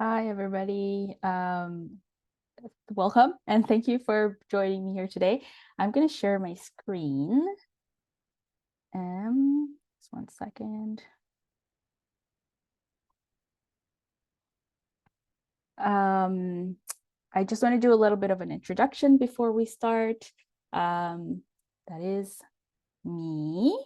Hi, everybody. Welcome and thank you for joining me here today. I'm going to share my screen. Just one second. I just want to do a little bit of an introduction before we start. That is me.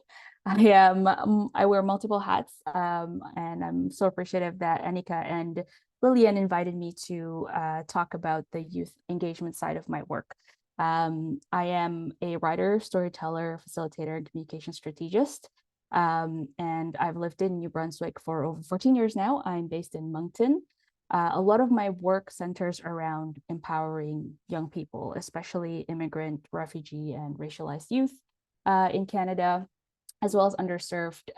I wear multiple hats, and I'm so appreciative that Anika and Lillian invited me to talk about the youth engagement side of my work. I am a writer, storyteller, facilitator, and communication strategist. And I've lived in New Brunswick for over 14 years now. I'm based in Moncton. A lot of my work centers around empowering young people, especially immigrant, refugee, and racialized youth in Canada, as well as underserved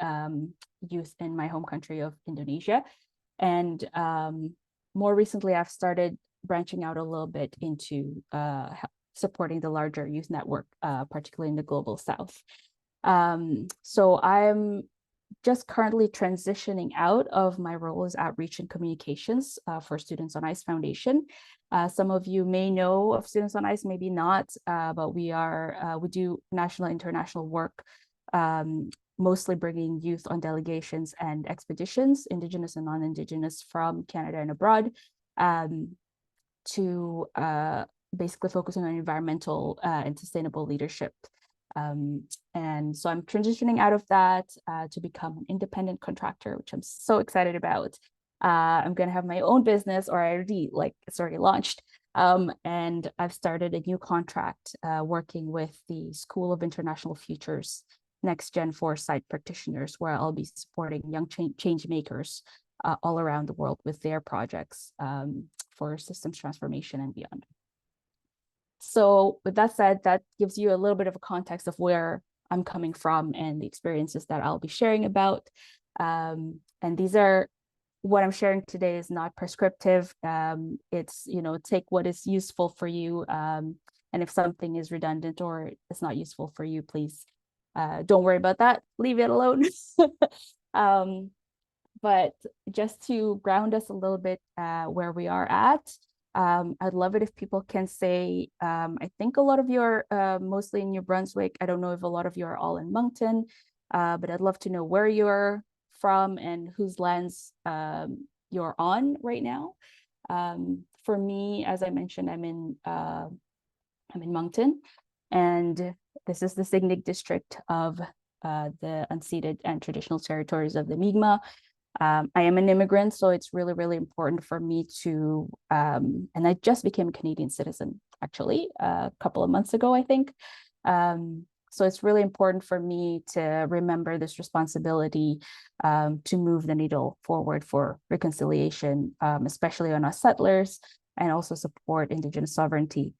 youth in my home country of Indonesia. And more recently, I've started branching out a little bit into supporting the larger youth network, particularly in the Global South. So I'm just currently transitioning out of my role as outreach and communications for Students on Ice Foundation. Some of you may know of Students on Ice, maybe not, but we do national, international work, mostly bringing youth on delegations and expeditions, Indigenous and non-Indigenous from Canada and abroad, to basically focusing on environmental and sustainable leadership. And so I'm transitioning out of that to become an independent contractor, which I'm so excited about. I'm going to have my own business, or it's already launched. And I've started a new contract working with the School of International Futures Next Gen Foresight practitioners, where I'll be supporting young change makers all around the world with their projects for systems transformation and beyond. So with that said, that gives you a little bit of a context of where I'm coming from and the experiences that I'll be sharing about. And these are, what I'm sharing today is not prescriptive. It's, take what is useful for you. And if something is redundant or it's not useful for you, please don't worry about that. Leave it alone. But just to ground us a little bit where we are at, I'd love it if people can say, I think a lot of you are mostly in New Brunswick. I don't know if a lot of you are all in Moncton, but I'd love to know where you're from and whose lands you're on right now. For me, as I mentioned, I'm in Moncton, and this is the Signig district of the unceded and traditional territories of the Mi'kmaq. I am an immigrant, so it's really, really important for me to, and I just became a Canadian citizen, actually, a couple of months ago, I think. So it's really important for me to remember this responsibility to move the needle forward for reconciliation, especially on us settlers, and also support Indigenous sovereignty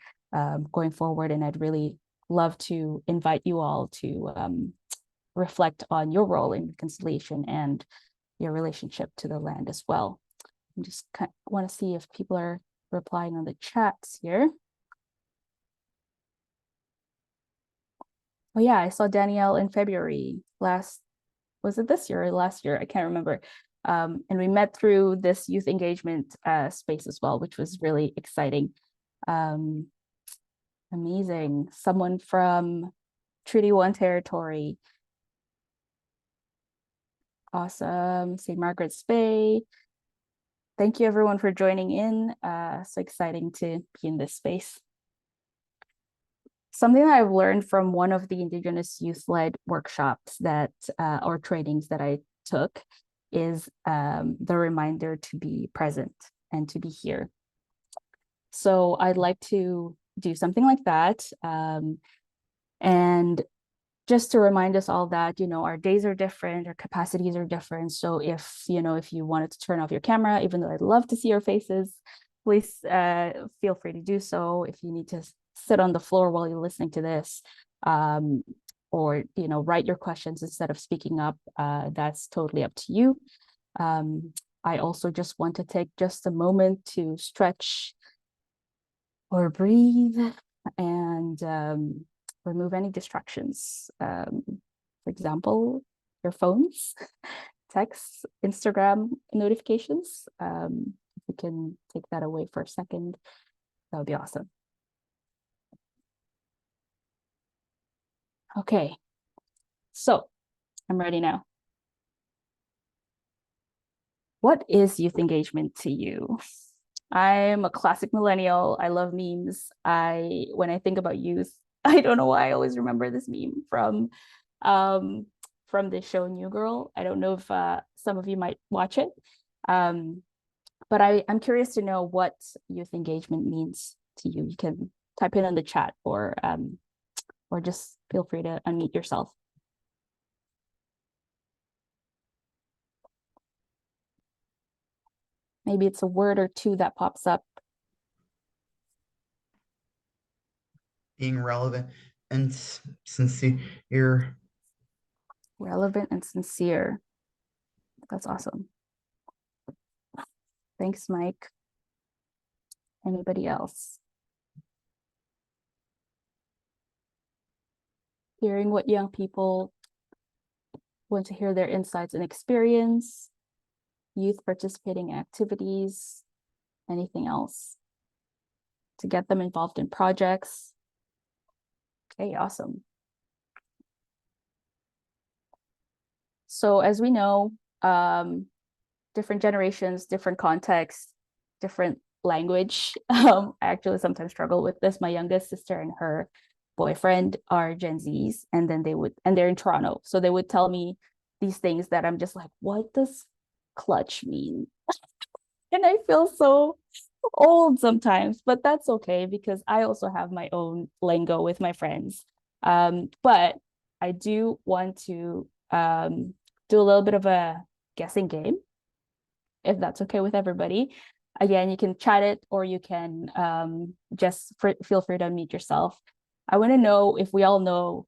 going forward. And I'd really love to invite you all to reflect on your role in reconciliation and your relationship to the land as well. I just want to see if people are replying on the chats here. Oh yeah, I saw Danielle in February was it this year or last year? I can't remember. And we met through this youth engagement space as well, which was really exciting. Amazing. Someone from Treaty 1 territory. Awesome. St. Margaret's Bay. Thank you everyone for joining in. So exciting to be in this space. Something that I've learned from one of the Indigenous youth-led workshops or trainings that I took is the reminder to be present and to be here. So I'd like to do something like that. And just to remind us all that, our days are different, our capacities are different. So if you wanted to turn off your camera, even though I'd love to see your faces, please feel free to do so. If you need to sit on the floor while you're listening to this, or, write your questions instead of speaking up, that's totally up to you. I also just want to take just a moment to stretch or breathe and remove any distractions. For example, your phones, texts, Instagram notifications. If you can take that away for a second, that would be awesome. Okay, so I'm ready now. What is youth engagement to you? I'm a classic millennial. I love memes. When I think about youth, I don't know why I always remember this meme from the show New Girl. I don't know if some of you might watch it. But I'm curious to know what youth engagement means to you. You can type it in the chat or just feel free to unmute yourself. Maybe it's a word or two that pops up. Being relevant and sincere. Relevant and sincere. That's awesome. Thanks, Mike. Anybody else? Hearing what young people want to hear, their insights and experience, youth participating activities, anything else to get them involved in projects. Okay, awesome. So as we know, different generations, different contexts, different language. I actually sometimes struggle with this. My youngest sister and her boyfriend are Gen Zs, and then they're in Toronto. So they would tell me these things that I'm just like, what does clutch mean? And I feel so old sometimes, but that's okay because I also have my own lingo with my friends. But I do want to do a little bit of a guessing game, if that's okay with everybody. Again, you can chat it or you can just feel free to unmute yourself. I want to know if we all know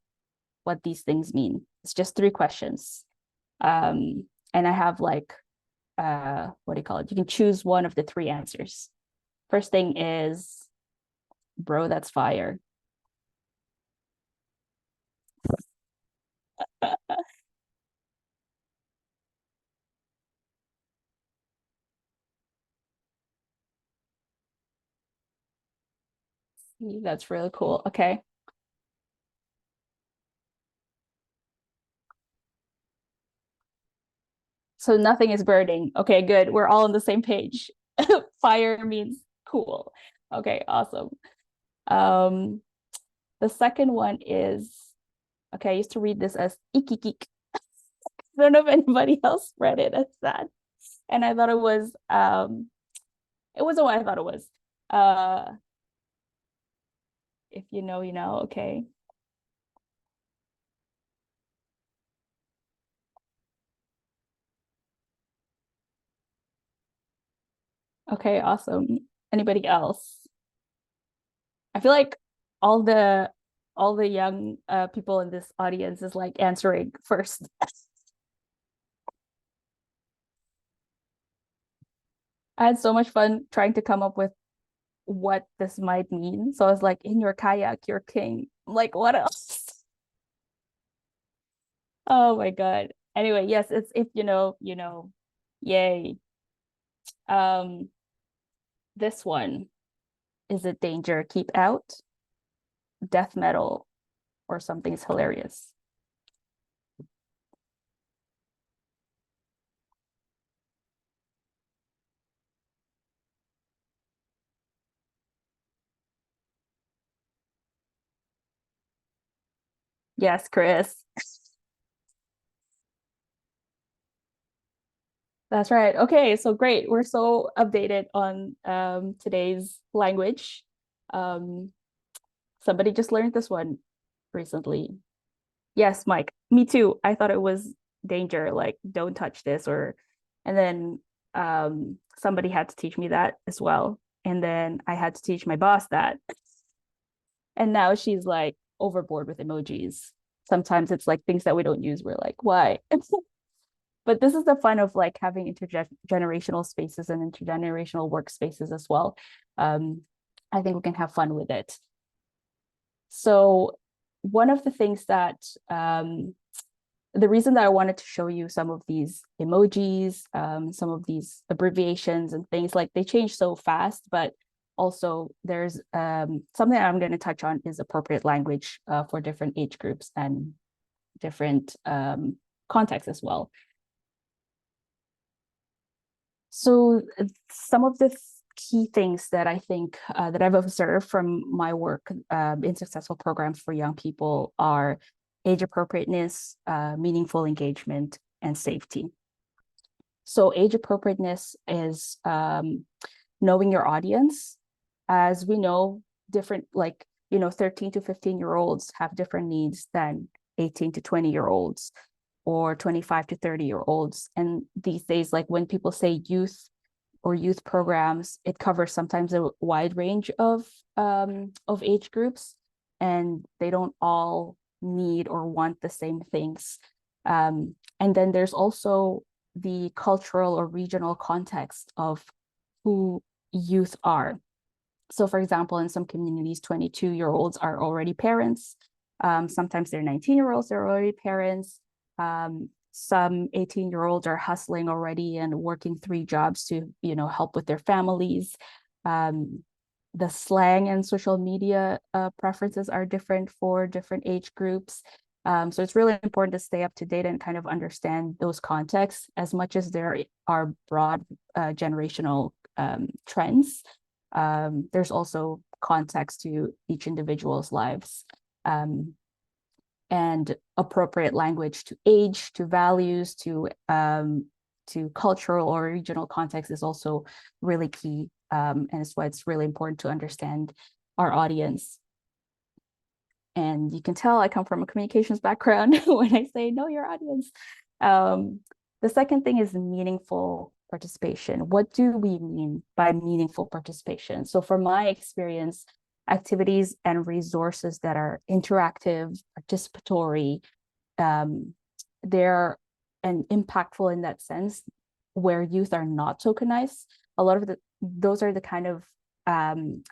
what these things mean. It's just 3 questions. And I have like, what do you call it? You can choose one of the 3 answers. First thing is, bro, that's fire. That's really cool. Okay. So nothing is burning. Okay, good. We're all on the same page. Fire means cool. Okay, awesome. The second one is, okay, I used to read this as ikikik. I don't know if anybody else read it as that. And I thought it wasn't what I thought it was. If you know, you know, okay. Okay, awesome. Anybody else? I feel like all the young people in this audience is like answering first. I had so much fun trying to come up with what this might mean. So I was like, in your kayak, you're king. I'm like, what else? Oh my God. Anyway, yes, it's if you know, you know. Yay. Um, this one, is it danger, keep out, death metal, or something's hilarious? Yes, Chris. That's right. Okay, so great. We're so updated on today's language. Um, somebody just learned this one recently. Yes, Mike. Me too. I thought it was danger, like don't touch this, or and then somebody had to teach me that as well. And then I had to teach my boss that. And now she's like overboard with emojis. Sometimes it's like things that we don't use. We're like, why? But this is the fun of like having intergenerational spaces and intergenerational workspaces as well. I think we can have fun with it. So one of the things that the reason that I wanted to show you some of these emojis, some of these abbreviations and things, like they change so fast, but also there's something I'm going to touch on is appropriate language for different age groups and different contexts as well. So some of the key things that I think that I've observed from my work in successful programs for young people are age appropriateness, meaningful engagement, and safety. So age appropriateness is knowing your audience. As we know, different, like, 13 to 15-year-olds have different needs than 18 to 20-year-olds or 25 to 30-year-olds. And these days, like when people say youth or youth programs, it covers sometimes a wide range of age groups, and they don't all need or want the same things. And then there's also the cultural or regional context of who youth are. So for example, in some communities, 22-year-olds are already parents. Sometimes they're 19-year-olds, they're already parents. Some 18-year-olds are hustling already and working 3 jobs to, help with their families. The slang and social media preferences are different for different age groups. So it's really important to stay up to date and kind of understand those contexts as much as there are broad generational trends. There's also context to each individual's lives. And appropriate language to age, to values, to cultural or regional context is also really key. And it's why it's really important to understand our audience. And you can tell I come from a communications background when I say know your audience. The second thing is meaningful participation. What do we mean by meaningful participation? So from my experience, activities and resources that are interactive, participatory, they're impactful in that sense, where youth are not tokenized. A lot of those are the kind of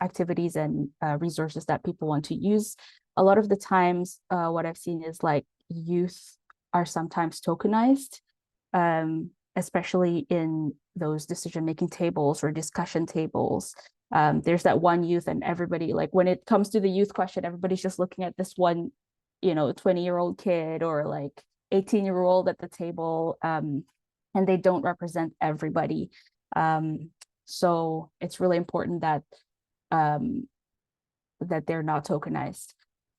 activities and resources that people want to use. A lot of the times, what I've seen is like youth are sometimes tokenized, especially in those decision-making tables or discussion tables. There's that one youth, and everybody, like when it comes to the youth question, everybody's just looking at this one, 20-year-old kid or like 18-year-old at the table, and they don't represent everybody. So it's really important that that they're not tokenized.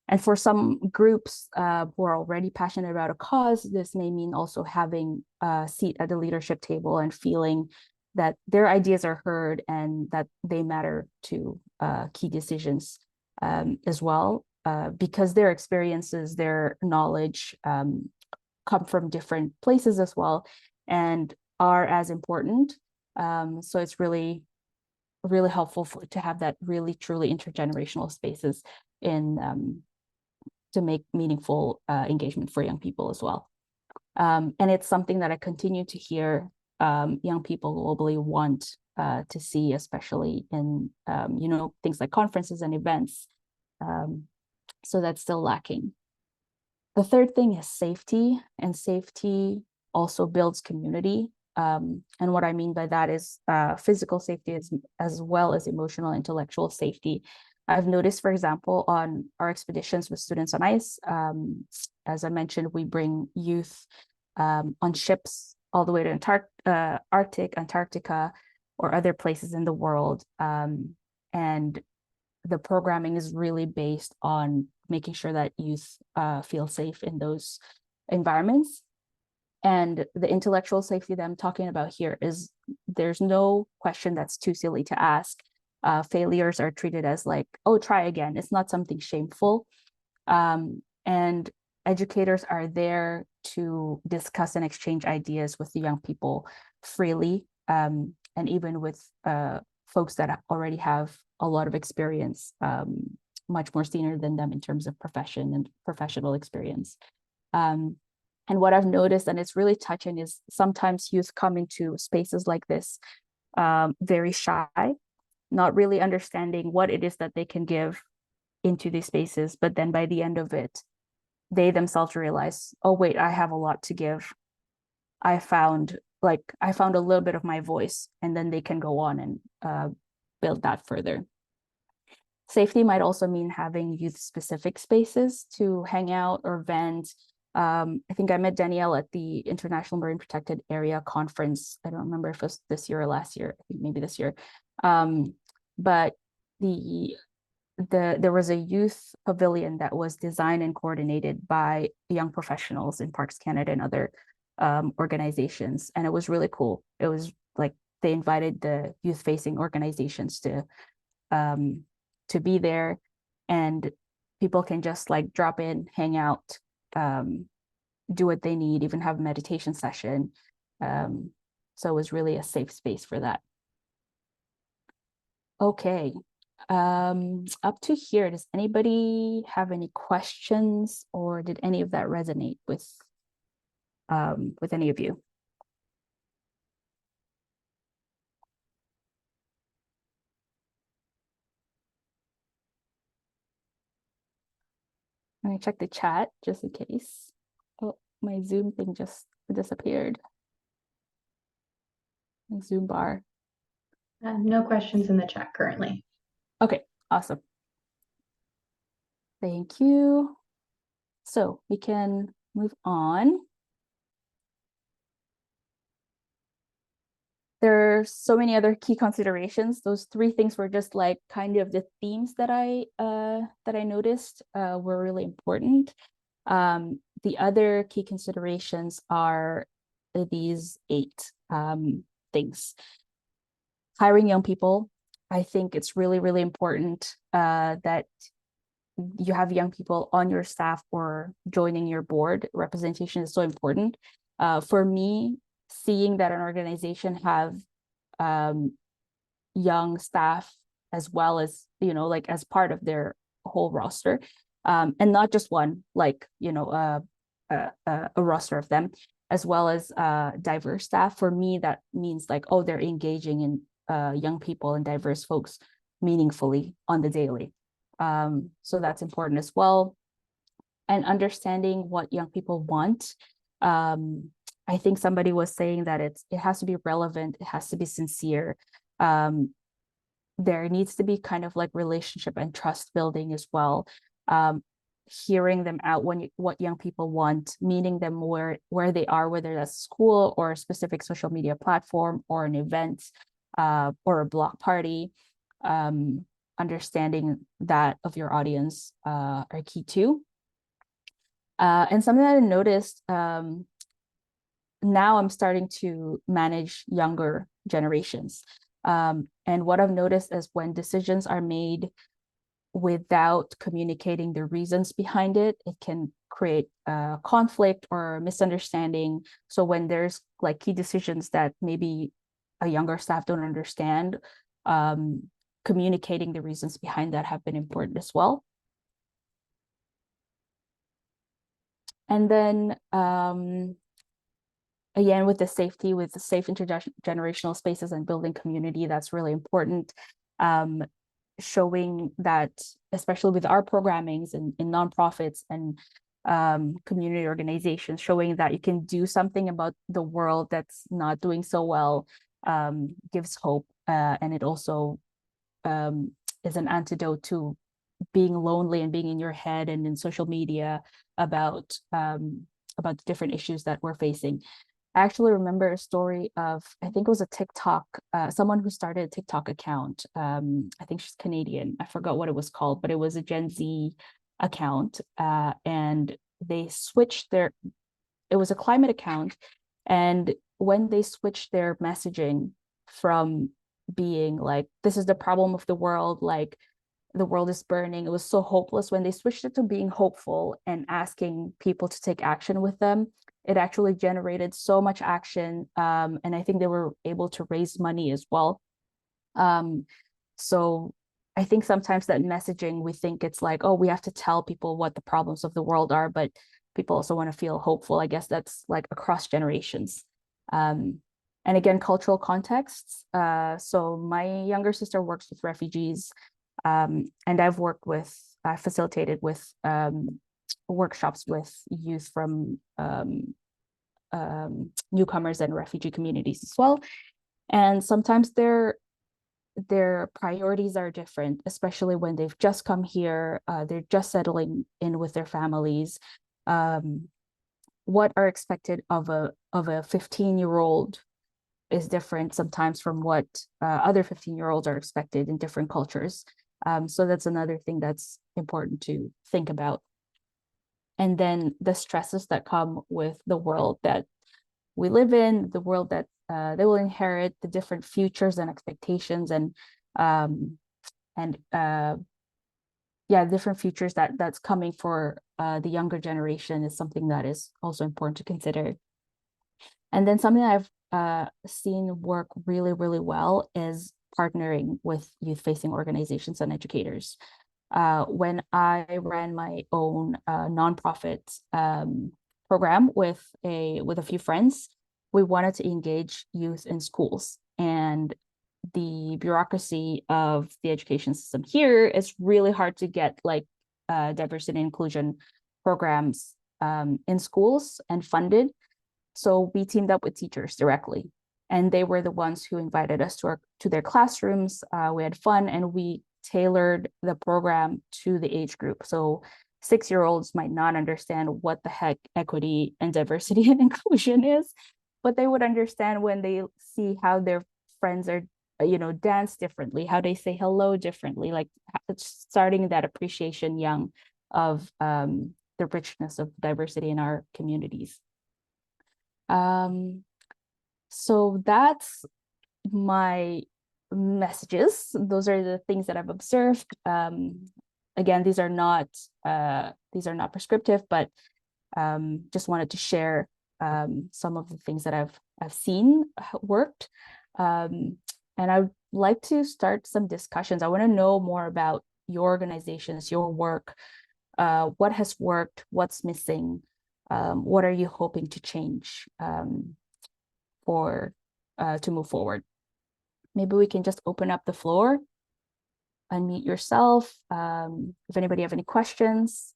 And for some groups who are already passionate about a cause, this may mean also having a seat at the leadership table and feeling that their ideas are heard and that they matter to key decisions as well, because their experiences, their knowledge come from different places as well and are as important. So it's really, really helpful to have that really, truly intergenerational spaces in to make meaningful engagement for young people as well. And it's something that I continue to hear young people globally want to see, especially in, things like conferences and events. So that's still lacking. The third thing is safety, and safety also builds community. And what I mean by that is physical safety as well as emotional, intellectual safety. I've noticed, for example, on our expeditions with Students on Ice, as I mentioned, we bring youth on ships all the way to Arctic, Antarctica, or other places in the world. And the programming is really based on making sure that youth feel safe in those environments. And the intellectual safety that I'm talking about here is there's no question that's too silly to ask. Failures are treated as like, oh, try again. It's not something shameful. And educators are there to discuss and exchange ideas with the young people freely, and even with folks that already have a lot of experience, much more senior than them in terms of profession and professional experience. And what I've noticed, and it's really touching, is sometimes youth come into spaces like this very shy, not really understanding what it is that they can give into these spaces. But then by the end of it, they themselves realize, oh wait, I have a lot to give. I found a little bit of my voice, and then they can go on and build that further. Safety might also mean having youth specific spaces to hang out or vent. I think I met Danielle at the International Marine Protected Area Conference. I don't remember if it was this year or last year. I think maybe this year. But there was a youth pavilion that was designed and coordinated by young professionals in Parks Canada and other organizations, and it was really cool. It was like they invited the youth facing organizations to be there, and people can just like drop in, hang out, do what they need, even have a meditation session. So it was really a safe space for that. Okay, up to here, does anybody have any questions, or did any of that resonate with any of you? Let me check the chat just in case. Oh, my Zoom thing just disappeared. My Zoom bar. No questions in the chat currently. Okay, awesome. Thank you. So we can move on. There are so many other key considerations. Those three things were just like kind of the themes that I noticed were really important. The other key considerations are these 8 things. Hiring young people. I think it's really, really important that you have young people on your staff or joining your board. Representation is so important. For me, seeing that an organization have young staff as well as, like as part of their whole roster, and not just one, like, a roster of them, as well as diverse staff. For me, that means like, oh, they're engaging in young people and diverse folks meaningfully on the daily. So that's important as well. And understanding what young people want. I think somebody was saying that it has to be relevant, it has to be sincere. There needs to be kind of like relationship and trust building as well. Hearing them out what young people want, meeting them where they are, whether that's school or a specific social media platform or an event or a block party. Understanding that of your audience are key too. And something that I noticed, now I'm starting to manage younger generations. And what I've noticed is when decisions are made without communicating the reasons behind it, it can create conflict or misunderstanding. So when there's like key decisions that maybe a younger staff don't understand, communicating the reasons behind that have been important as well. And then again, with the safety, with the safe intergenerational spaces and building community, that's really important. Showing that, especially with our programmings in nonprofits and community organizations, showing that you can do something about the world that's not doing so well, gives hope. And it also is an antidote to being lonely and being in your head and in social media about the different issues that we're facing. I actually remember a story of, I think it was a TikTok, someone who started a TikTok account. I think she's Canadian. I forgot what it was called, but it was a Gen Z account. And they switched it was a climate account. And when they switched their messaging from being like, this is the problem of the world, like the world is burning, it was so hopeless. When they switched it to being hopeful and asking people to take action with them, it actually generated so much action. And I think they were able to raise money as well. So I think sometimes that messaging, we think it's like, oh, we have to tell people what the problems of the world are, but people also want to feel hopeful. I guess that's like across generations. And again, cultural contexts. So my younger sister works with refugees, and I facilitated with workshops with youth from newcomers and refugee communities as well. And sometimes their priorities are different, especially when they've just come here, they're just settling in with their families. What are expected of a 15-year-old is different sometimes from what other 15-year-olds are expected in different cultures. So that's another thing that's important to think about. And then the stresses that come with the world that we live in, the world that they will inherit, the different futures and expectations, and different futures that's coming for the younger generation is something that is also important to consider. And then something I've seen work really, really well is partnering with youth-facing organizations and educators. When I ran my own nonprofit program with a few friends, we wanted to engage youth in schools, and the bureaucracy of the education system here is really hard to get like diversity and inclusion programs in schools and funded. So we teamed up with teachers directly, and they were the ones who invited us to their classrooms. We had fun, and we tailored the program to the age group. So 6-year-olds might not understand what the heck equity and diversity and inclusion is, but they would understand when they see how their friends are, dance differently, how they say hello differently, like starting that appreciation young of the richness of diversity in our communities. So that's my messages. Those are the things that I've observed. Again, these are not prescriptive, but just wanted to share some of the things that I've seen worked. And I'd like to start some discussions. I want to know more about your organizations, your work, what has worked, what's missing, what are you hoping to change to move forward. Maybe we can just open up the floor, unmute yourself. If anybody have any questions.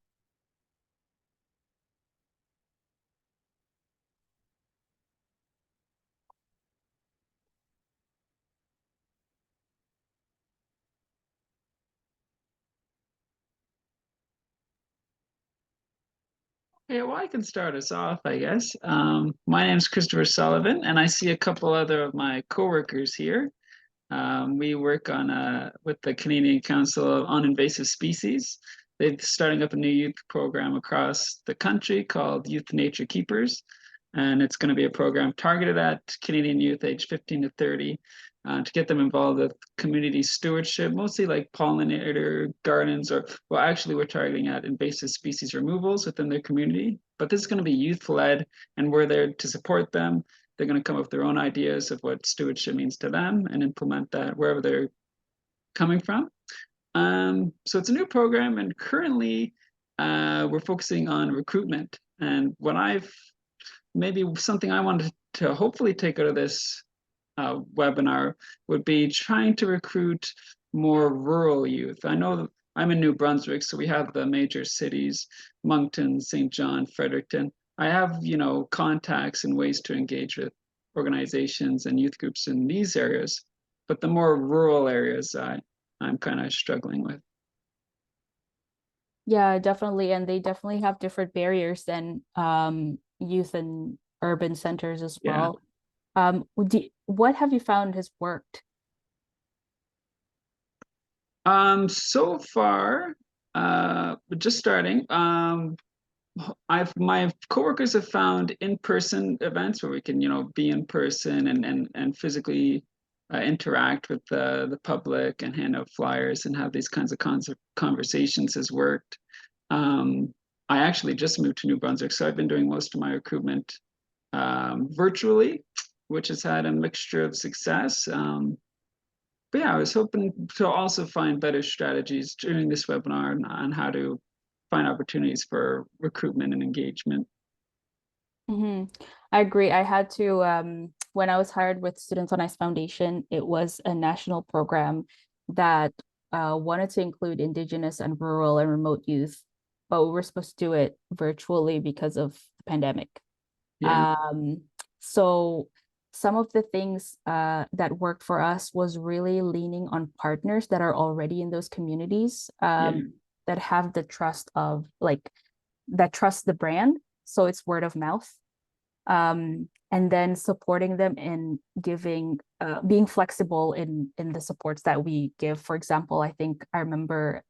Yeah, well, I can start us off, I guess. My name is Christopher Sullivan, and I see a couple other of my coworkers here. We work with the Canadian Council on Invasive Species. They're starting up a new youth program across the country called Youth Nature Keepers. And it's going to be a program targeted at Canadian youth aged 15 to 30 to get them involved with community stewardship, mostly like pollinator gardens, well, actually we're targeting at invasive species removals within their community. But this is going to be youth-led, and we're there to support them. They're going to come up with their own ideas of what stewardship means to them and implement that wherever they're coming from. So it's a new program, and currently we're focusing on recruitment. And maybe something I wanted to hopefully take out of this webinar would be trying to recruit more rural youth. I know I'm in New Brunswick, so we have the major cities, Moncton, St. John, Fredericton. I have, contacts and ways to engage with organizations and youth groups in these areas, but the more rural areas I'm kind of struggling with. Yeah, definitely. And they definitely have different barriers than youth in urban centers as well. What have you found has worked? So far, just starting, my coworkers have found in-person events where we can, be in person and physically interact with the public and hand out flyers and have these kinds of conversations has worked. I actually just moved to New Brunswick, so I've been doing most of my recruitment virtually, which has had a mixture of success. But yeah, I was hoping to also find better strategies during this webinar on how to find opportunities for recruitment and engagement. I agree. I had to, when I was hired with Students on Ice Foundation, it was a national program that wanted to include Indigenous and rural and remote youth but we were supposed to do it virtually because of the pandemic. Yeah. So some of the things that worked for us was really leaning on partners that are already in those communities, Yeah. that have the trust of that trust the brand. So it's word of mouth. And then supporting them in giving, being flexible in the supports that we give. For example, I think I remember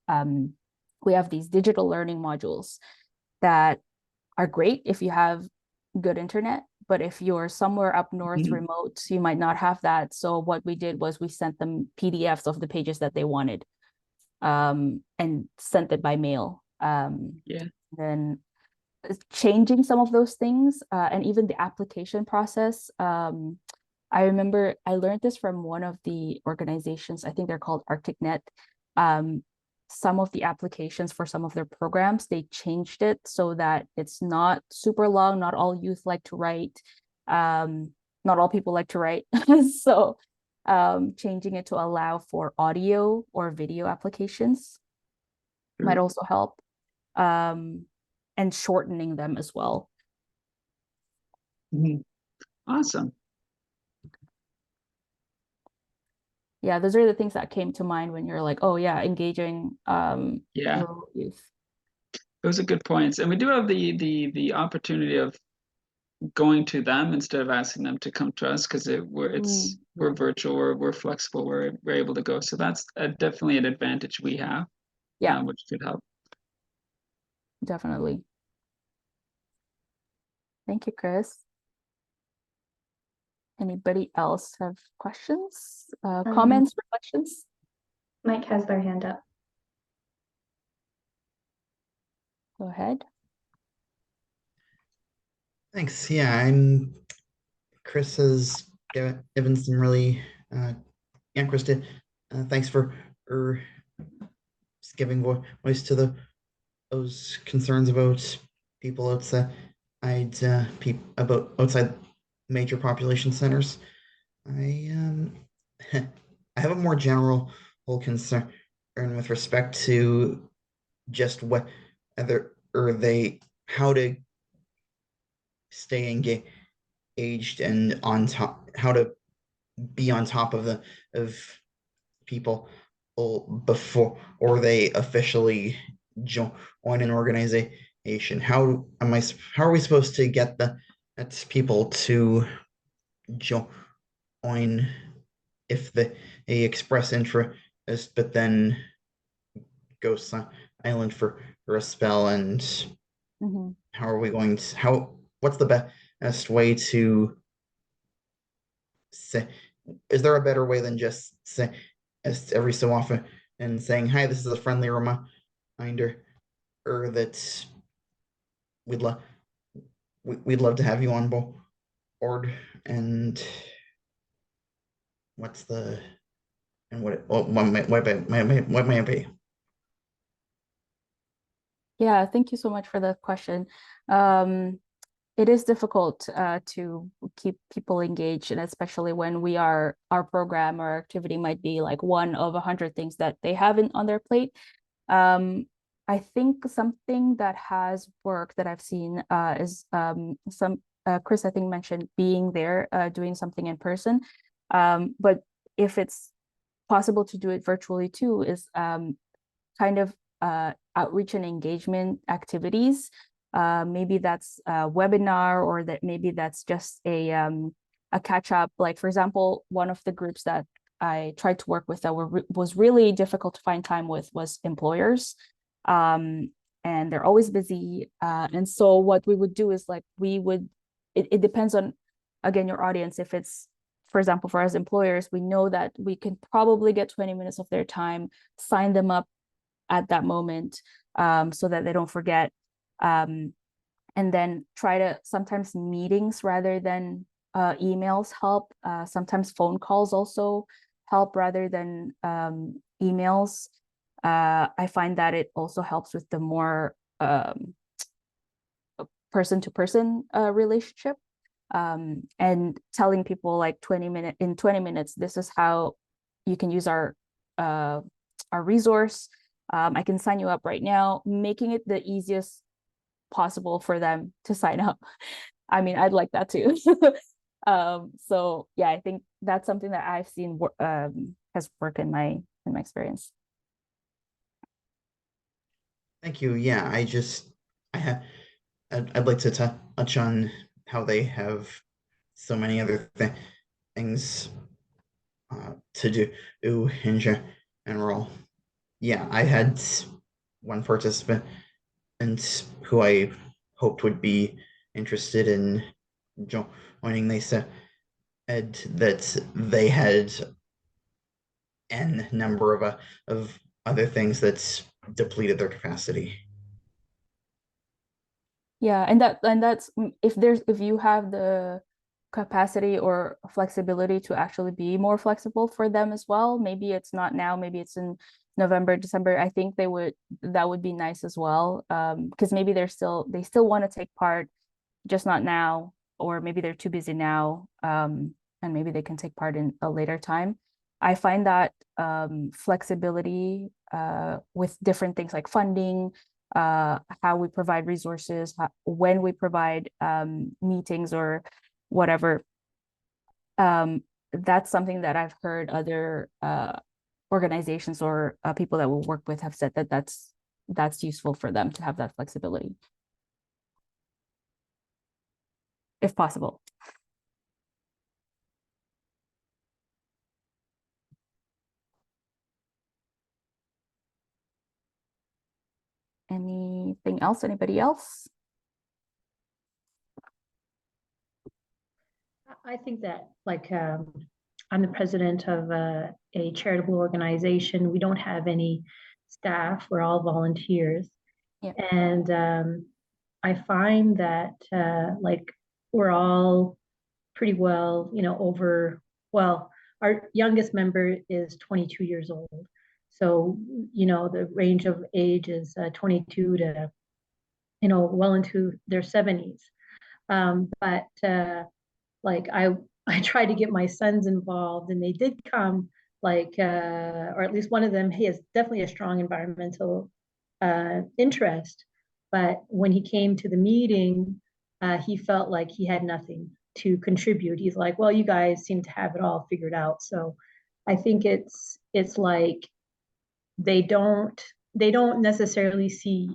we have these digital learning modules that are great if you have good internet, but if you're somewhere up north Mhm. remote, you might not have that. So what we did was we sent them PDFs of the pages that they wanted, and sent it by mail. Yeah. Then changing some of those things, and even the application process. I remember I learned this from one of the organizations, I think they're called ArcticNet. Some of the applications for some of their programs, they changed it so that it's not super long. Not all youth like to write. Not all people like to write. So changing it to allow for audio or video applications might Sure. also help. And shortening them as well. Mhm. Awesome. Yeah, those are the things that came to mind when you're like, oh yeah, engaging Yeah. rural youth. Those are good points. And we do have the opportunity of going to them instead of asking them to come to us because we're virtual, we're flexible, we're able to go. So that's definitely an advantage we have, Yeah, which could help. definitely. Thank you, Chris. Anybody else have questions, comments, reflections? Mike has their hand up. Go ahead. Thanks. Yeah, Chris has given some really, yeah, Chris did. Thanks for just giving voice to those concerns about people outside, about outside major population centers. I I have a more general whole concern with respect to just whether or they how to stay engaged and on top, how to be on top of people before or they officially join an organization. How are we supposed to get that's people to join if they express interest but then go silent for a spell? And Mhm. how are we going to what's the best way to say, is there a better way than just say as every so often and saying, hi, this is a friendly reminder, or that we'd love we'd love to have you on board? And what's the and what may it be? Yeah, thank you so much for the question. It is difficult to keep people engaged, and especially when our program or activity might be like one of 100 things that they have on their plate. I think something that has worked that I've seen is Chris, I think, mentioned being there, doing something in person. But if it's possible to do it virtually too, is kind of outreach and engagement activities. Maybe that's a webinar, or that maybe that's just a catch up. Like, for example, one of the groups that I tried to work with that was really difficult to find time with was employers. And they're always busy. And so what we would do is like, it depends on, again, your audience. If it's, for example, for us employers, we know that we can probably get 20 minutes of their time, sign them up at that moment, so that they don't forget. And then try to, sometimes meetings rather than emails help. Sometimes phone calls also help rather than emails. I find that it also helps with the more person-to-person relationship. And telling people like 20 minutes, this is how you can use our resource. I can sign you up right now, making it the easiest possible for them to sign up. I mean, I'd like that too. So yeah, I think that's something that I've seen has worked in my experience. Thank you. Yeah, I have, I'd like to touch on how they have so many other things to do in general. Yeah, I had one participant who I hoped would be interested in joining. They said that they had n number of other things that's depleted their capacity. Yeah, and that's if you have the capacity or flexibility to actually be more flexible for them as well. Maybe it's not now, maybe it's in November, December. I think that would be nice as well. Because maybe they still want to take part, just not now, or maybe they're too busy now. And maybe they can take part in a later time. I find that flexibility with different things like funding, how we provide resources, when we provide meetings or whatever. That's something that I've heard other organizations or people that we work with have said that that's useful for them to have that flexibility, if possible. Anything else? Anybody else? I think that I'm the president of a charitable organization. We don't have any staff. We're all volunteers. Yeah. And I find that we're all pretty well, our youngest member is 22 years old. So, the range of age is 22 to, well into their 70s. But I tried to get my sons involved, and they did come, or at least one of them. He has definitely a strong environmental interest, but when he came to the meeting, he felt like he had nothing to contribute. He's like, well, you guys seem to have it all figured out. So I think it's like they don't necessarily see,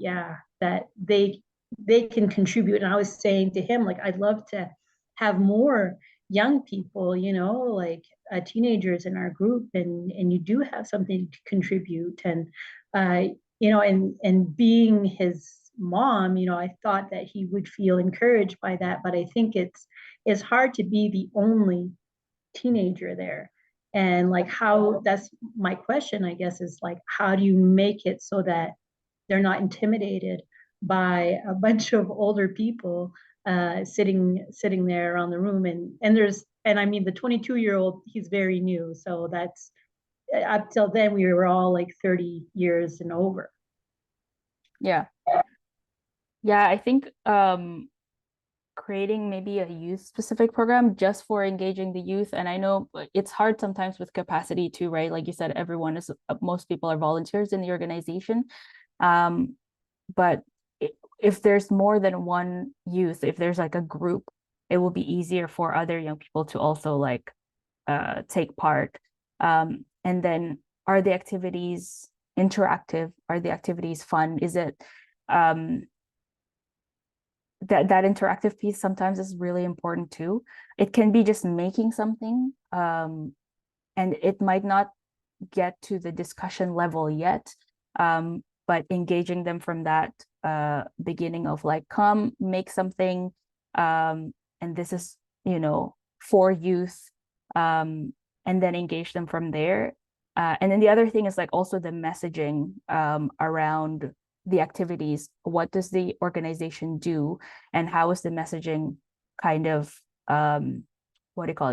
that they can contribute. And I was saying to him, like, I'd love to have more young people, teenagers in our group, and you do have something to contribute. And and being his mom, I thought that he would feel encouraged by that. But I think it's hard to be the only teenager there. And that's my question, I guess, is like, how do you make it so that they're not intimidated by a bunch of older people sitting there around the room? And I mean, the 22-year-old, he's very new. So that's, up till then, we were all like 30 years and over. Yeah. I think creating maybe a youth specific program just for engaging the youth. And I know it's hard sometimes with capacity too, right? Like you said, most people are volunteers in the organization. But if there's more than one youth, if there's like a group, it will be easier for other young people to also take part. And then, are the activities interactive? Are the activities fun? Is it that interactive piece sometimes is really important too. It can be just making something, and it might not get to the discussion level yet, but engaging them from that beginning of like, come make something, and this is, for youth, and then engage them from there. And then the other thing is like also the messaging around the activities. What does the organization do, and how is the messaging kind of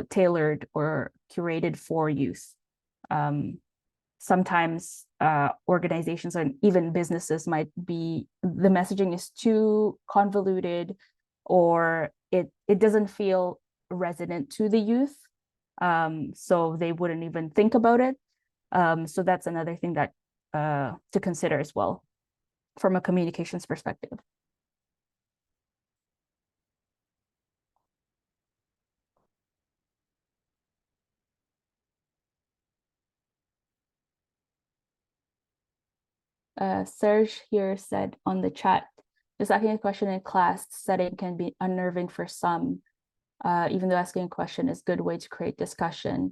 tailored or curated for youth? Sometimes organizations and even businesses might be, the messaging is too convoluted, or it doesn't feel resonant to the youth, so they wouldn't even think about it. So that's another thing that to consider as well from a communications perspective. Serge here said on the chat, just asking a question in class setting can be unnerving for some, even though asking a question is a good way to create discussion.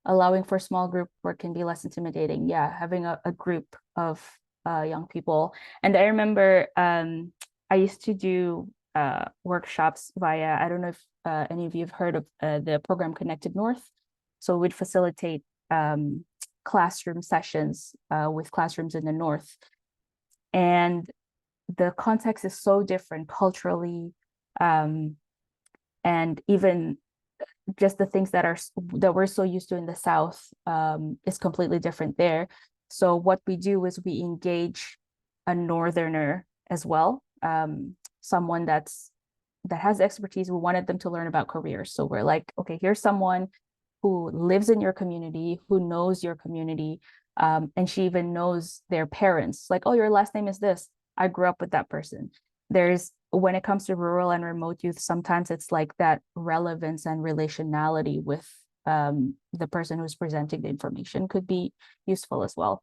Allowing for small group work can be less intimidating. Yeah, having a group of young people. And I remember I used to do workshops via, I don't know if any of you have heard of the program Connected North. So we'd facilitate classroom sessions with classrooms in the North. And the context is so different culturally, and even just the things that we're so used to in the South is completely different there. So what we do is we engage a Northerner as well, someone that has expertise. We wanted them to learn about careers. So we're like, okay, here's someone who lives in your community, who knows your community, and she even knows their parents. Like, oh, your last name is this. I grew up with that person. When it comes to rural and remote youth, sometimes it's like that relevance and relationality with the person who's presenting the information could be useful as well.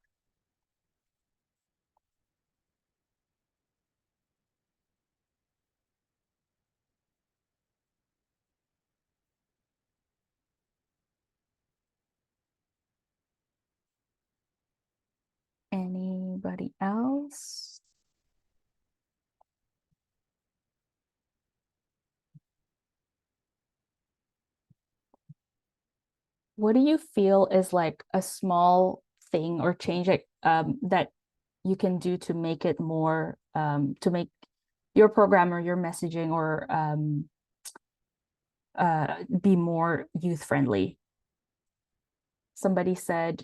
Anybody else? What do you feel is like a small thing or change that you can do to make it more, to make your program or your messaging or be more youth friendly? Somebody said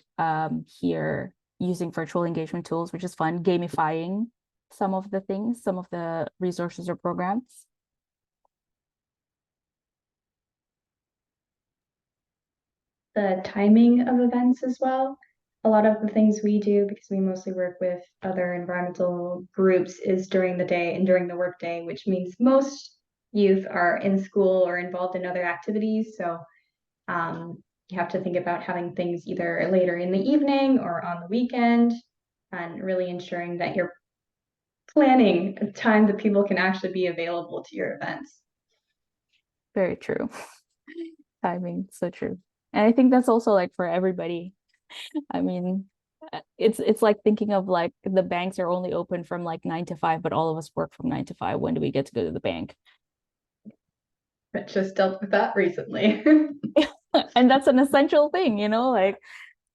here, using virtual engagement tools, which is fun, gamifying some of the things, some of the resources or programs. The timing of events as well. A lot of the things we do, because we mostly work with other environmental groups, is during the day and during the workday, which means most youth are in school or involved in other activities. So you have to think about having things either later in the evening or on the weekend, and really ensuring that you're planning a time that people can actually be available to your events. Very true. Timing, so true. And I think that's also like for everybody. I mean, it's like thinking of like the banks are only open from like 9 to 5, but all of us work from 9 to 5. When do we get to go to the bank? I just dealt with that recently. And that's an essential thing, like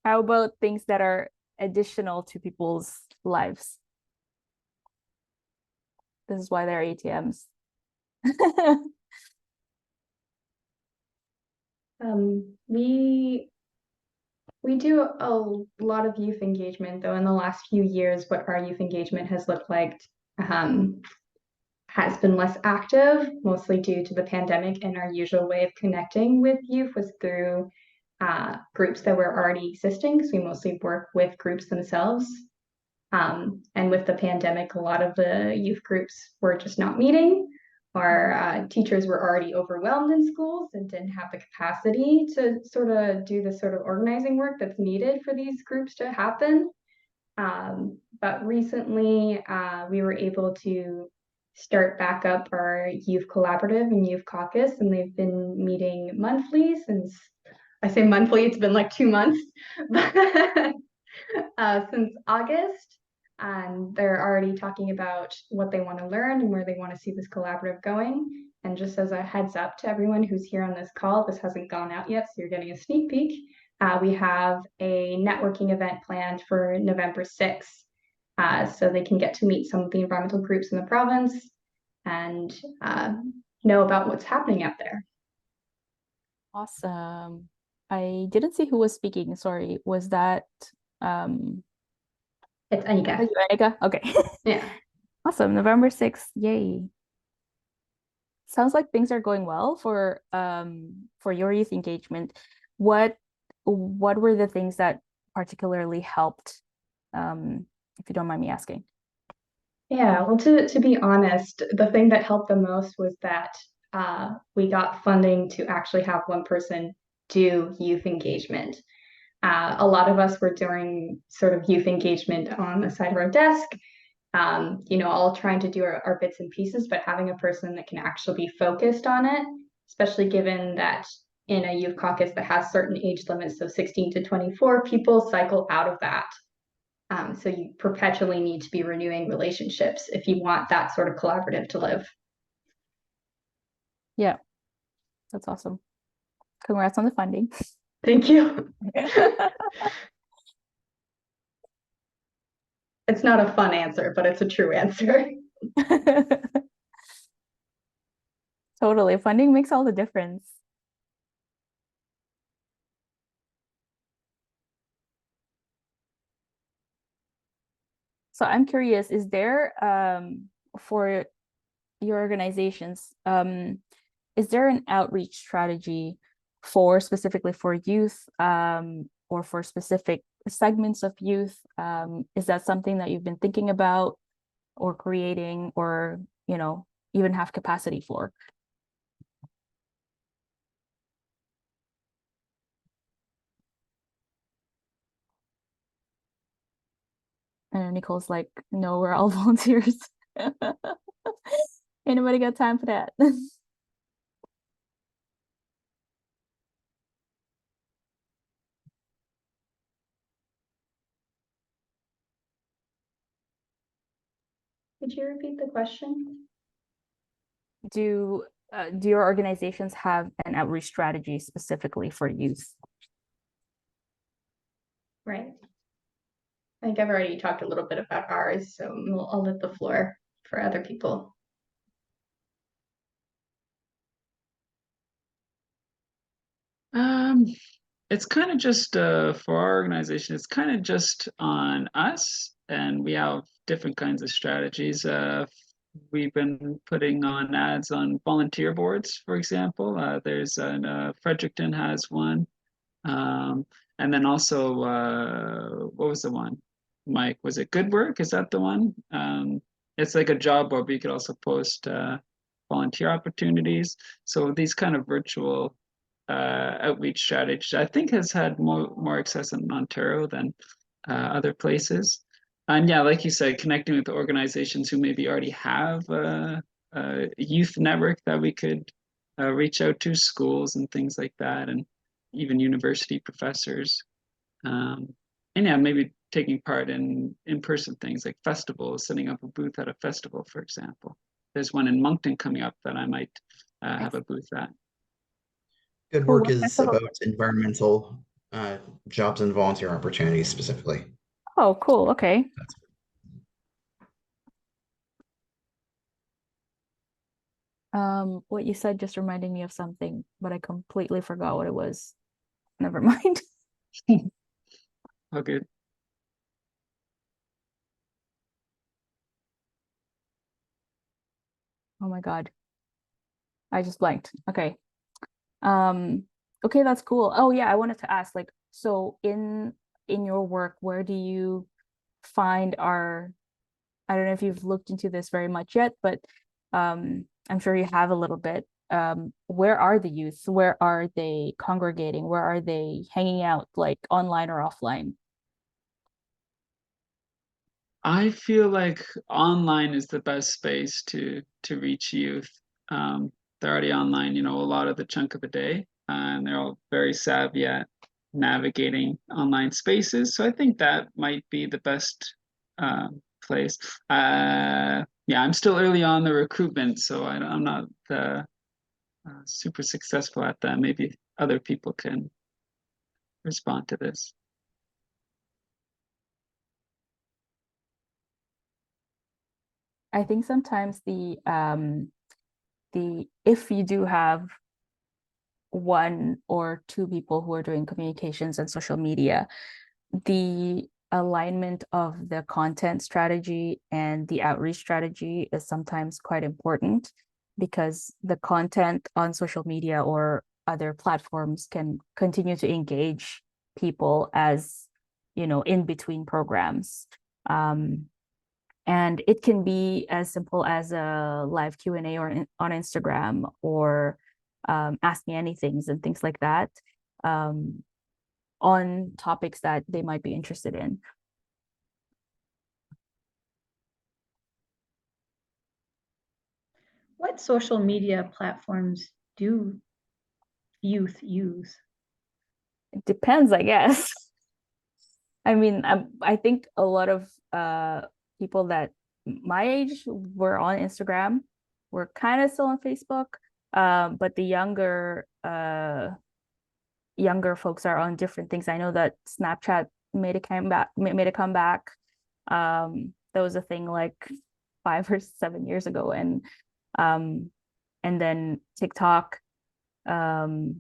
how about things that are additional to people's lives? This is why there are ATMs. We do a lot of youth engagement, though in the last few years, what our youth engagement has looked like has been less active, mostly due to the pandemic, and our usual way of connecting with youth was through groups that were already existing, because we mostly work with groups themselves. And with the pandemic, a lot of the youth groups were just not meeting, or teachers were already overwhelmed in schools and didn't have the capacity to sort of do the sort of organizing work that's needed for these groups to happen. But recently, we were able to start back up our youth collaborative and youth caucus, and they've been meeting monthly since, I say monthly, it's been like 2 months, since August. And they're already talking about what they want to learn and where they want to see this collaborative going. And just as a heads up to everyone who's here on this call, this hasn't gone out yet, so you're getting a sneak peek. We have a networking event planned for November 6th, so they can get to meet some of the environmental groups in the province and know about what's happening out there. Awesome. I didn't see who was speaking. Sorry. Was that It's Anika. Anika? Okay. Yeah. Awesome. November 6th. Yay. Sounds like things are going well for your youth engagement. What were the things that particularly helped if you don't mind me asking? Yeah, well, to be honest, the thing that helped the most was that we got funding to actually have one person do youth engagement. A lot of us were doing sort of youth engagement on the side of our desk, all trying to do our bits and pieces, but having a person that can actually be focused on it, especially given that in a youth caucus that has certain age limits, so 16 to 24, people cycle out of that. So you perpetually need to be renewing relationships if you want that sort of collaborative to live. Yeah, that's awesome. Congrats on the funding. Thank you. It's not a fun answer, but it's a true answer. Totally. Funding makes all the difference. So I'm curious, is there for your organizations, is there an outreach strategy for specifically for youth or for specific segments of youth? Is that something that you've been thinking about or creating or, even have capacity for? And Nicole's like, no, we're all volunteers. Anybody got time for that? Could you repeat the question? Do your organizations have an outreach strategy specifically for youth? Right. I think I've already talked a little bit about ours, so I'll let the floor for other people. It's kind of just for our organization, it's kind of just on us, and we have different kinds of strategies. We've been putting on ads on volunteer boards, for example. There's Fredericton has one. And then also, what was the one? Mike, was it Good Work? Is that the one? It's like a job board, but you could also post volunteer opportunities. So these kind of virtual outreach strategies, I think, has had more access in Ontario than other places. And yeah, like you said, connecting with organizations who maybe already have a youth network that we could reach out to, schools and things like that, and even university professors. And yeah, maybe taking part in in-person things like festivals, setting up a booth at a festival, for example. There's one in Moncton coming up that I might have a booth at. Good Cool. Work What is festival? about environmental jobs and volunteer opportunities specifically. Oh, cool. Okay. What you said just reminded me of something, but I completely forgot what it was. Never mind. Oh, good. Oh my God. I just blanked. Okay. Okay, that's cool. Oh yeah, I wanted to ask, like, so in your work, where do you find I don't know if you've looked into this very much yet, but I'm sure you have a little bit. Where are the youth? Where are they congregating? Where are they hanging out, like online or offline? I feel like online is the best space to reach youth. They're already online, a lot of the chunk of the day, and they're all very savvy at navigating online spaces. So I think that might be the best place. Yeah, I'm still early on the recruitment, so I'm not super successful at that. Maybe other people can respond to this. I think sometimes if you do have one or two people who are doing communications and social media, the alignment of the content strategy and the outreach strategy is sometimes quite important because the content on social media or other platforms can continue to engage people as in between programs. And it can be as simple as a live Q&A on Instagram, or Ask Me Anythings and things like that, on topics that they might be interested in. What social media platforms do youth use? It depends, I guess. I mean, I think a lot of people that my age were on Instagram. We're kind of still on Facebook, but the younger folks are on different things. I know that Snapchat made a comeback. That was a thing like 5 or 7 years ago, and then TikTok. So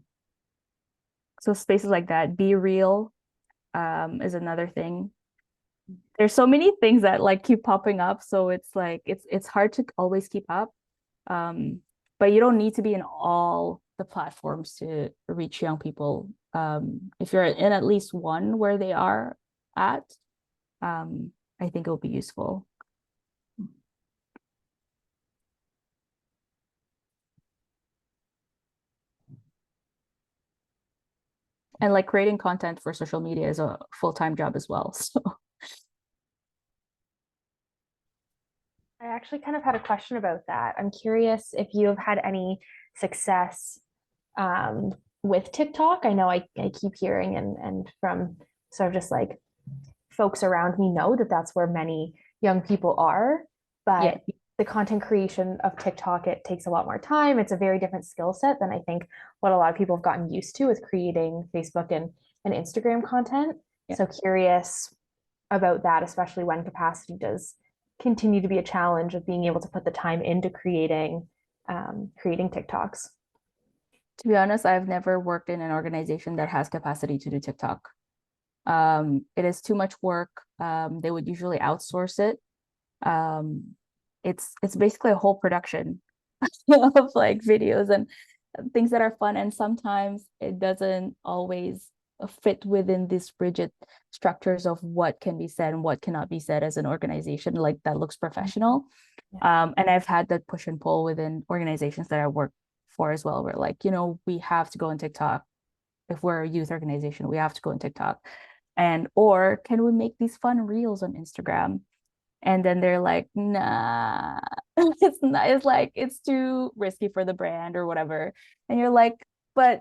spaces like that. Be Real is another thing. There's so many things that like keep popping up, so it's like it's hard to always keep up. But you don't need to be in all the platforms to reach young people. If you're in at least one where they are at, I think it'll be useful. And like creating content for social media is a full-time job as well. So I actually kind of had a question about that. I'm curious if you have had any success with TikTok. I know I keep hearing and from sort of just like folks around me know that that's where many young people are, but the content creation of TikTok, it takes a lot more time. It's a very different skill set than I think what a lot of people have gotten used to with creating Facebook and Instagram content. So curious about that, especially when capacity does continue to be a challenge of being able to put the time into creating TikToks. To be honest, I've never worked in an organization that has capacity to do TikTok. It is too much work. They would usually outsource it. It's basically a whole production of like videos and things that are fun, and sometimes it doesn't always fit within these rigid structures of what can be said and what cannot be said as an organization like that looks professional. And I've had that push and pull within organizations that I work for as well, where like, we have to go on TikTok. If we're a youth organization, we have to go on TikTok. Or can we make these fun reels on Instagram? And then they're like, nah, it's not, it's like it's too risky for the brand or whatever. And you're like, but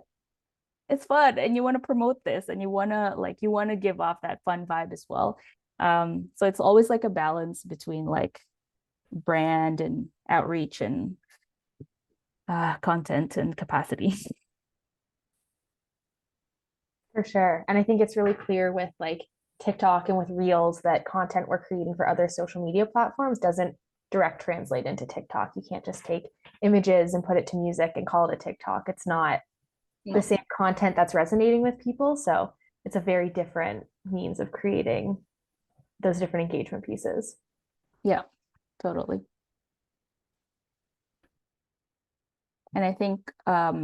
it's fun, and you want to promote this, and you want to give off that fun vibe as well. So it's always like a balance between like brand and outreach and content and capacity. For sure. And I think it's really clear with like TikTok and with Reels that content we're creating for other social media platforms doesn't direct translate into TikTok. You can't just take images and put it to music and call it a TikTok. It's not the same content that's resonating with people. So it's a very different means of creating those different engagement pieces. Yeah, totally. And I think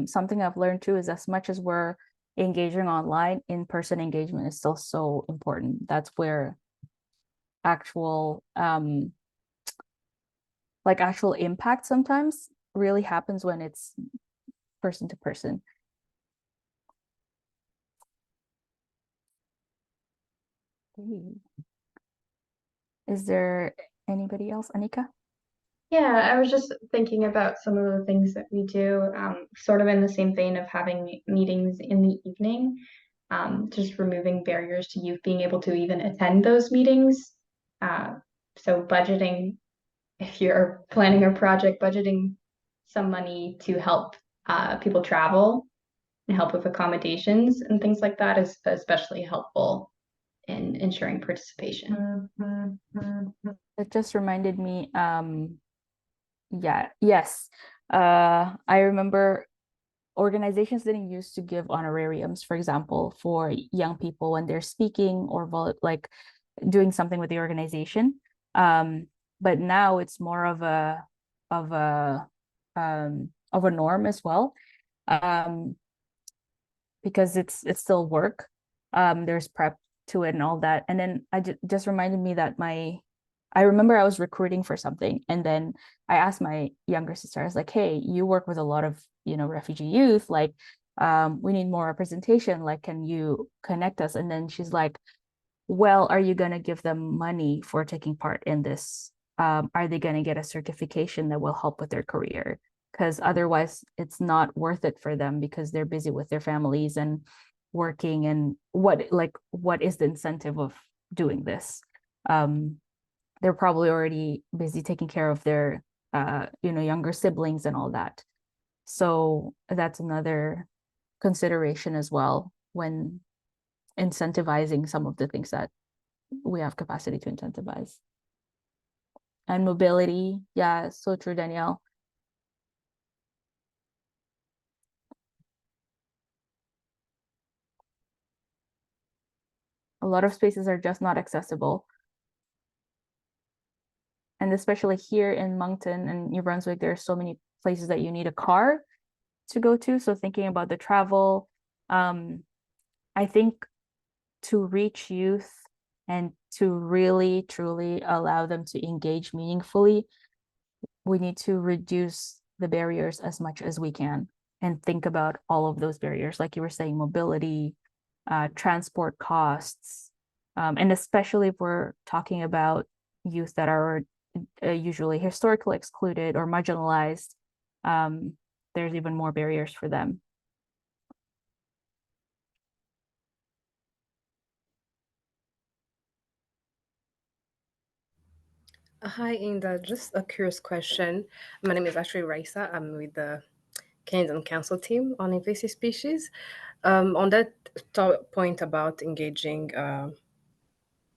something I've learned too is as much as we're engaging online, in-person engagement is still so important. That's where actual actual impact sometimes really happens, when it's person to person. Is there anybody else, Anika? Yeah, I was just thinking about some of the things that we do, sort of in the same vein of having meetings in the evening, just removing barriers to youth being able to even attend those meetings. So budgeting, if you're planning a project, budgeting some money to help people travel and help with accommodations and things like that is especially helpful in ensuring participation. It just reminded me, yes. I remember organizations didn't used to give honorariums, for example, for young people when they're speaking or doing something with the organization. But now it's more of a norm as well, because it's still work. There's prep to it and all that. And then just reminded me that I remember I was recruiting for something, and then I asked my younger sister, I was like, hey, you work with a lot of, refugee youth, like, we need more representation, like, can you connect us? And then she's like, well, are you going to give them money for taking part in this? Are they going to get a certification that will help with their career? Because otherwise it's not worth it for them, because they're busy with their families and working, and what is the incentive of doing this? They're probably already busy taking care of their younger siblings and all that. So that's another consideration as well when incentivizing some of the things that we have capacity to incentivize. And mobility, yeah, so true, Danielle. A lot of spaces are just not accessible. And especially here in Moncton and New Brunswick, there are so many places that you need a car to go to. So thinking about the travel, I think to reach youth and to really, truly allow them to engage meaningfully, we need to reduce the barriers as much as we can and think about all of those barriers. Like you were saying, mobility, transport costs, and especially if we're talking about youth that are usually historically excluded or marginalized, there's even more barriers for them. Hi, Inda. Just a curious question. My name is actually Raisa. I'm with the Canadian Council team on invasive species. On that point about engaging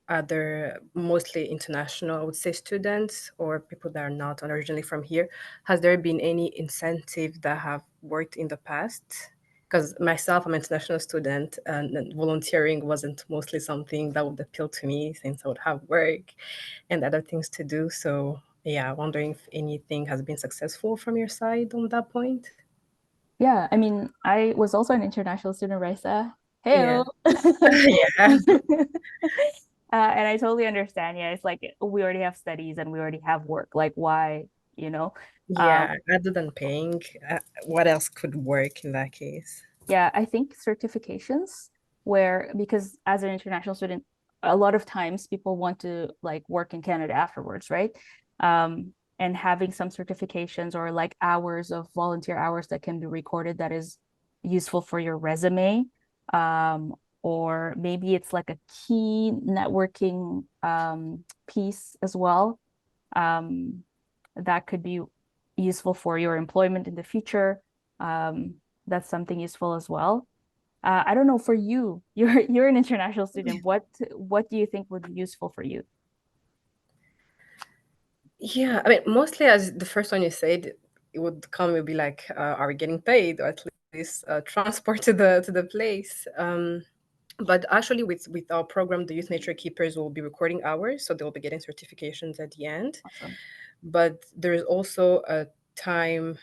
other, mostly international, I would say, students or people that are not originally from here, has there been any incentive that have worked in the past? Because myself, I'm an international student, and volunteering wasn't mostly something that would appeal to me since I would have work and other things to do. So yeah, wondering if anything has been successful from your side on that point. Yeah, I mean, I was also an international student, Raisa. Yeah. Hey. Yeah. And I totally understand. Yeah, it's like we already have studies and we already have work. Like, why, Yeah, other than paying, what else could work in that case? Yeah, I think certifications because as an international student, a lot of times people want to like work in Canada afterwards, right? And having some certifications or like hours of volunteer hours that can be recorded that is useful for your resume. Or maybe it's like a key networking piece as well. That could be useful for your employment in the future. That's something useful as well. I don't know for you, you're an international student. What do you think would be useful for you? Yeah, I mean, mostly as the first one you said, it would come, it would be like, are we getting paid, or at least transport to the place? But actually, with our program, the Youth Nature Keepers will be recording hours, so they'll be getting certifications at the end. Awesome. But there is also a time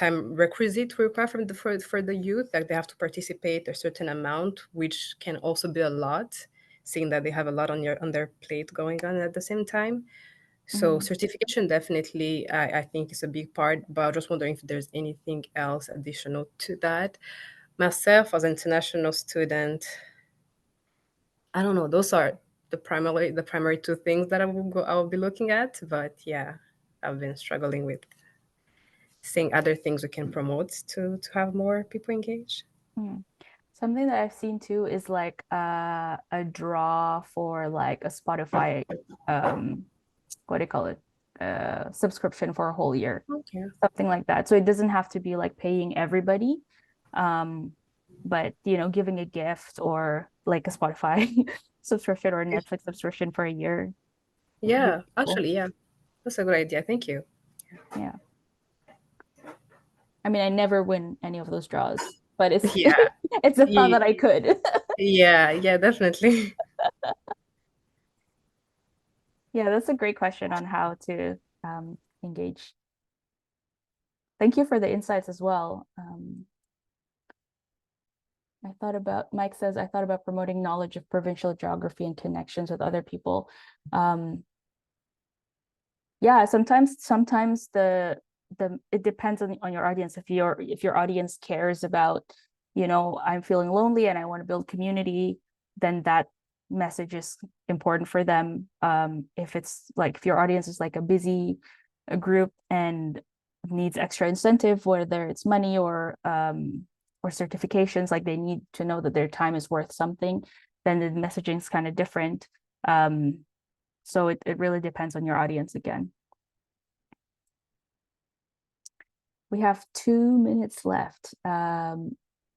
requisite required from for the youth, like they have to participate a certain amount, which can also be a lot, seeing that they have a lot on their plate going on at the same time. So certification definitely, I think, is a big part, but I was just wondering if there's anything else additional to that. Myself, as an international student, I don't know. Those are the primary two things that I will be looking at. But yeah, I've been struggling with seeing other things we can promote to have more people engaged. Something that I've seen too is like a draw for like a Spotify, what do you call it? Subscription for a whole year. Okay. Something like that. So it doesn't have to be like paying everybody. But giving a gift or like a Spotify subscription or a Netflix subscription for a year. Yeah, Cool. actually, yeah, that's a good idea. Thank you. Yeah. I mean, I never win any of those draws, but it's Yeah. it's a thought that I could. Yeah, definitely. Yeah, that's a great question on how to engage. Thank you for the insights as well. Mike says, I thought about promoting knowledge of provincial geography and connections with other people. Yeah, sometimes it depends on your audience. If your audience cares about, I'm feeling lonely and I want to build community, then that message is important for them. If it's like, if your audience is like a busy group and needs extra incentive, whether it's money or certifications, like they need to know that their time is worth something, then the messaging is kind of different. So it really depends on your audience again. We have 2 minutes left.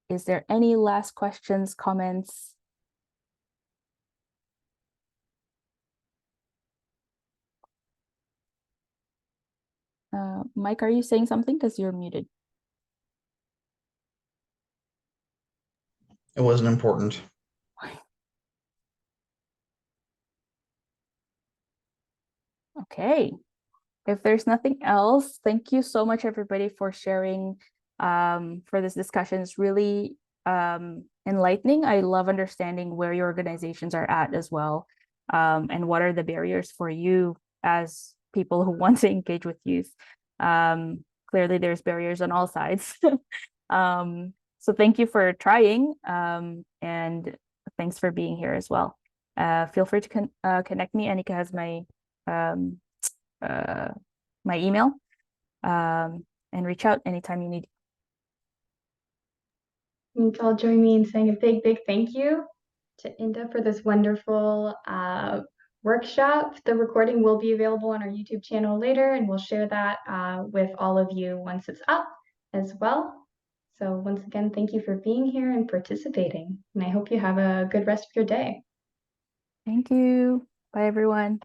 Is there any last questions, comments? Mike, are you saying something? Because you're muted. It wasn't important. Okay. If there's nothing else, thank you so much, everybody, for sharing for this discussion. It's really enlightening. I love understanding where your organizations are at as well, and what are the barriers for you as people who want to engage with youth. Clearly, there's barriers on all sides. So thank you for trying, and thanks for being here as well. Feel free to connect me. Anika has my email, and reach out anytime you need. You can all join me in saying a big, big thank you to Inda for this wonderful workshop. The recording will be available on our YouTube channel later, and we'll share that with all of you once it's up as well. So once again, thank you for being here and participating, and I hope you have a good rest of your day. Thank you. Bye, everyone.